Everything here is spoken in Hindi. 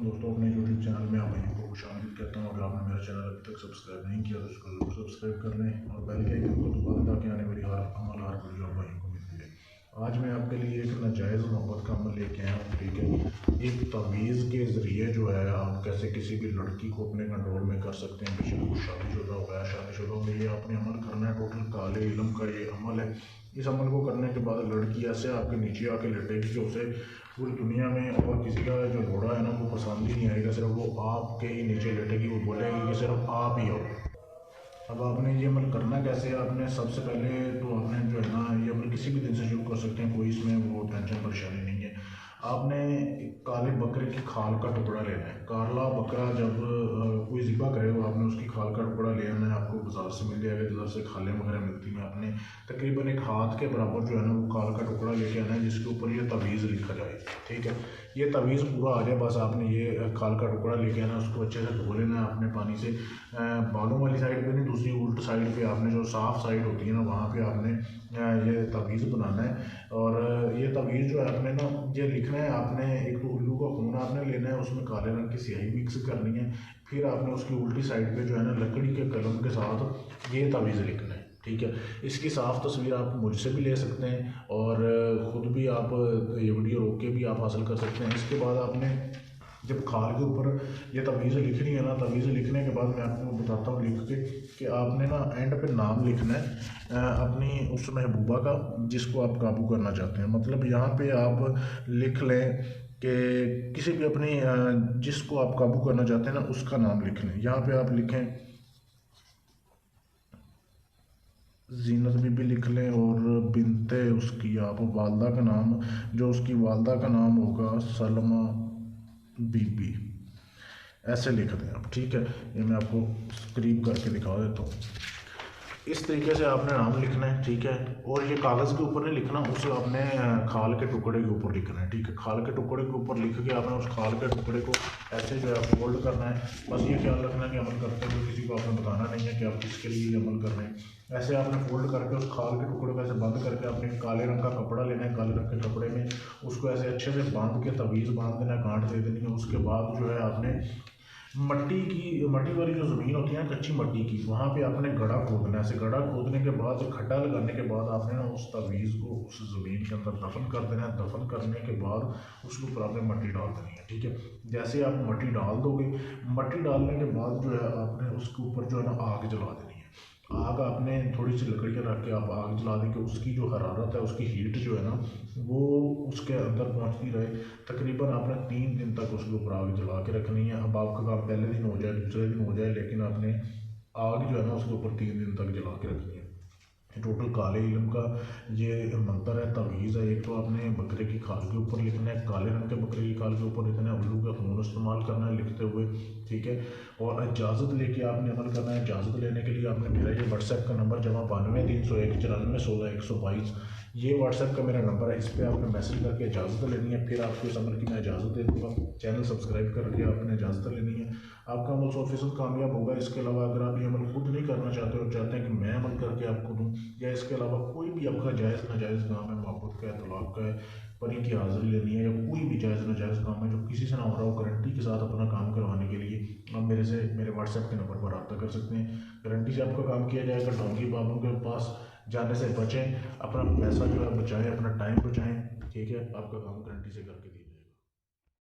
दोस्तों, अपने यूट्यूब चैनल में आप भाइयों को खुशामदीद कहता हूँ। अगर आपने मेरा चैनल अभी तक सब्सक्राइब नहीं किया तो इसको जरूर सब्सक्राइब कर लें और बेल के आइकन को दबा दें ताकि आने वाली हर वीडियो आप भाइयों को मिलती रहे। आज मैं आपके लिए एक नाजायज़ मोहब्बत का अमल लेके आया हूँ। ठीक है, एक तवीज़ के ज़रिए जो है आप कैसे किसी भी लड़की को अपने कंट्रोल में कर सकते हैं। बेशक वो शादीशुदा हो गया, शादीशुदा हो गई, ये आपने अमल करना है। टोटल काले इल्म का ये अमल है। इस अमल को करने के बाद लड़की ऐसे आपके नीचे आके लेटेगी कि उसे पूरी दुनिया में और किसी का जो घोड़ा है ना वो पसंद ही नहीं आएगा। सिर्फ वो आपके ही नीचे लेटेगी, वो बोलेगी कि सिर्फ आप ही हो। अब आपने ये अमल करना कैसे है? आपने सबसे पहले तो आपने जो है ना ये अमल किसी भी दिन से शुरू कर सकते हैं, कोई इसमें वो टेंशन परेशानी नहीं है। आपने काले बकरे की खाल का टुकड़ा लेना है। काला बकरा जब कोई ज़िबा करेगा आपने उसकी खाल का टुकड़ा ले आना है। आपको बाज़ार से मिल जाएगा, बाज़ार से खालें वगैरह मिलती हैं। आपने तकरीबन एक हाथ के बराबर जो है ना वो काल का टुकड़ा लेके आना है जिसके ऊपर ये तवीज़ लिखा जाए। ठीक है, ये तवीज़ पूरा आ जाए बस आपने ये खाल का टुकड़ा लेके आना है। उसको अच्छे से धो लेना है आपने पानी से। बालों वाली साइड पे नहीं, दूसरी उल्ट साइड पे आपने जो साफ़ साइड होती है ना वहाँ पे आपने ये तवीज़ बनाना है। और ये तवीज़ जो है आपने ना ये लिखना है। आपने एक तो उल्लू का खून आपने लेना है, उसमें काले रंग की स्याही मिक्स करनी है। फिर आपने उसकी उल्टी साइड पे जो है ना लकड़ी के कलम के साथ ये तवीज़ लिखना है। ठीक है, इसकी साफ़ तस्वीर आप मुझसे भी ले सकते हैं और ख़ुद भी आप ये वीडियो रोक के भी आप हासिल कर सकते हैं। इसके बाद आपने जब खाल के ऊपर ये तवीज़ लिखनी है ना, तवीज़ लिखने के बाद मैं आपको बताता हूँ लिख के कि आपने ना एंड पे नाम लिखना है अपनी उस महबूबा का जिसको आप काबू करना चाहते हैं। मतलब यहाँ पे आप लिख लें कि किसी भी अपनी जिसको आप काबू करना चाहते हैं ना उसका नाम लिख लें। यहाँ पे आप लिखें जीनत बीबी लिख लें और बिनते उसकी आप वालदा का नाम, जो उसकी वालदा का नाम होगा सलमा बीबी, ऐसे लिख दें आप। ठीक है, ये मैं आपको करीब करके दिखा देता हूँ। इस तरीके से आपने नाम लिखना है। ठीक है, और ये कागज़ के ऊपर नहीं लिखना, उसे आपने खाल के टुकड़े के ऊपर लिखना है। ठीक है, खाल के टुकड़े के ऊपर लिख के आपने उस खाल के टुकड़े को ऐसे जो है फोल्ड करना है। बस ये ख्याल रखना है कि अमल करते हुए किसी को आपने बताना नहीं है कि आप किसके लिए ये अमल कर रहे हैं। ऐसे आपने फोल्ड करके उस खाल के टुकड़े को ऐसे बंद करके आपने काले रंग का कपड़ा लेना है। काले रंग के कपड़े में उसको ऐसे अच्छे से बांध के तवीज़ बांध देना है, गांठ दे देनी है। उसके बाद जो है आपने मट्टी वाली जो ज़मीन होती है ना कच्ची मट्टी की, वहाँ पे आपने गड्ढा खोदना है। ऐसे गड्ढा खोदने के बाद खड्डा लगाने के बाद आपने ना उस तवीज़ को उस ज़मीन के अंदर दफन कर देना है। दफन करने के बाद उसके ऊपर आपने मट्टी डाल देनी है। ठीक है, जैसे आप मट्टी डाल दोगे, मट्टी डालने के बाद जो है आपने उसके ऊपर जो है ना आग जला देनी है। आग आपने थोड़ी सी लकड़ियाँ रख के आप आग जला देंगे, उसकी जो हरारत है उसकी हीट जो है ना वो उसके अंदर पहुंचती रहे। तकरीबन आपने 3 दिन तक उसके ऊपर आग जला के रखनी है। अब आपका काम पहले दिन हो जाए, दूसरे दिन हो जाए, लेकिन आपने आग जो है ना उसके ऊपर 3 दिन तक जला के रखनी है। टोटल काले इल्म का ये मंत्र है, तवीज़ है। एक तो आपने बकरे की खाल के ऊपर लिखना है, काले रंग के बकरे की खाल के ऊपर लिखना है, उल्लू का खून इस्तेमाल करना है लिखते हुए। ठीक है, और इजाज़त लेके आपने अमल करना है। इजाज़त लेने के लिए आपने मेरा ये व्हाट्सएप का नंबर _9231941622 ये व्हाट्सएप का मेरा नंबर है। इस पर आपने मैसेज करके इजाज़त लेनी है। फिर आपको इस अमल की मैं इजाज़त दे दूँगा। चैनल सब्सक्राइब करके आपने इजाज़त लेनी है। आपका अमल 100% कामयाब होगा। इसके अलावा अगर आप ये अमल खुद नहीं करना चाहते और चाहते हैं कि मैं अमल करके आपको दूँ, या इसके अलावा कोई भी आपका जायज़ नाजायज़ काम है, मोहब्बत का है, तलाक का है, परी की हाज़िरी लेनी है, या कोई भी जायज़ नाजायज़ काम है जो किसी से ना हो रहा हो, गारंटी के साथ अपना काम करवाने के लिए आप मेरे व्हाट्सएप के नंबर पर रब्ता कर सकते हैं। गारंटी से आपका काम किया जाएगा। ढोंगी बाबों के पास जाने से बचें, अपना पैसा जो है बचाएं, अपना टाइम बचाएं। ठीक है, आपका काम गारंटी से करके दिया।